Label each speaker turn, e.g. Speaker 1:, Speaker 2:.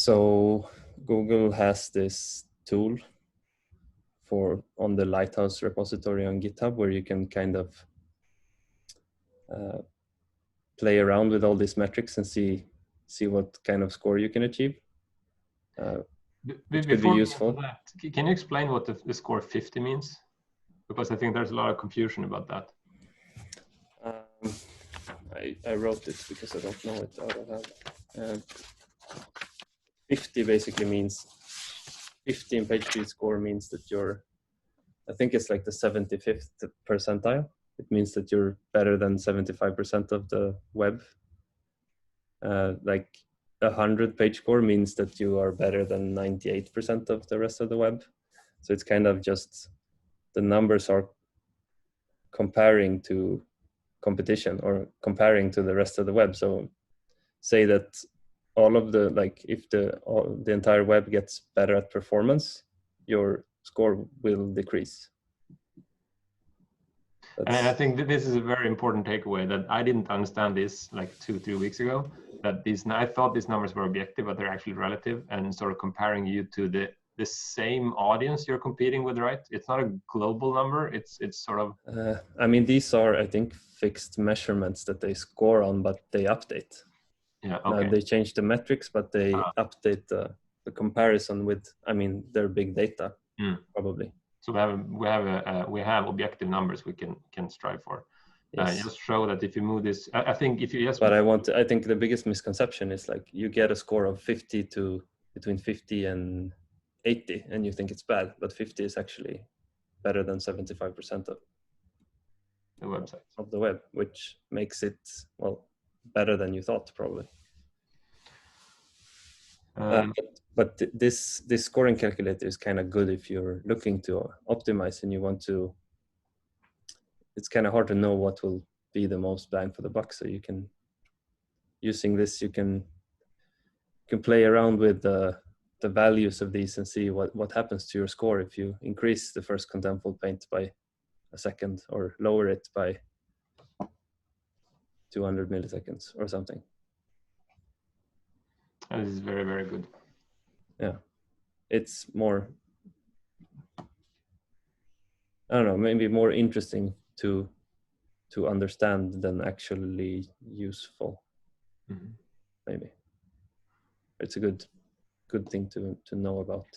Speaker 1: So Google has this tool on the Lighthouse repository on GitHub where you can kind of play around with all these metrics and see what kind of score you can achieve. Which could be useful.
Speaker 2: That, can you explain what the score 50 means? Because I think there's a lot of confusion about that.
Speaker 1: I wrote it because I don't know it out of head. 50 basically means 50 in PageSpeed score means that you're, I think it's like the 75th percentile. It means that you're better than 75% of the web. Like 100 page score means that you are better than 98% of the rest of the web. So it's kind of just the numbers are comparing to competition or comparing to the rest of the web. So say that all of the, like if the entire web gets better at performance, your score will decrease.
Speaker 2: And I think that this is a very important takeaway that I didn't understand this like 2-3 weeks ago, that I thought these numbers were objective, but they're actually relative and sort of comparing you to the same audience you're competing with, right? It's not a global number. It's sort of.
Speaker 1: I mean, these are, I think, fixed measurements that they score on, but they update.
Speaker 2: Yeah. Okay.
Speaker 1: They change the metrics, but they update the comparison with, I mean, their big data probably.
Speaker 2: So we have objective numbers we can strive for.
Speaker 1: Yes.
Speaker 2: Just show that if you move this, I think if you just.
Speaker 1: But I think the biggest misconception is like you get a score of 50 to between 50 and 80, and you think it's bad, but 50 is actually better than 75% of
Speaker 2: the website
Speaker 1: of the web, which makes it, well, better than you thought probably. But this scoring calculator is kind of good if you're looking to optimize and you want to. It's kind of hard to know what will be the most bang for the buck. So you can, using this, you can play around with the values of these and see what happens to your score if you increase the first contentful paint by a second or lower it by 200 milliseconds or something.
Speaker 2: And this is very, very good.
Speaker 1: Yeah, it's more, I don't know, maybe more interesting to understand than actually useful. Maybe it's a good thing to know about.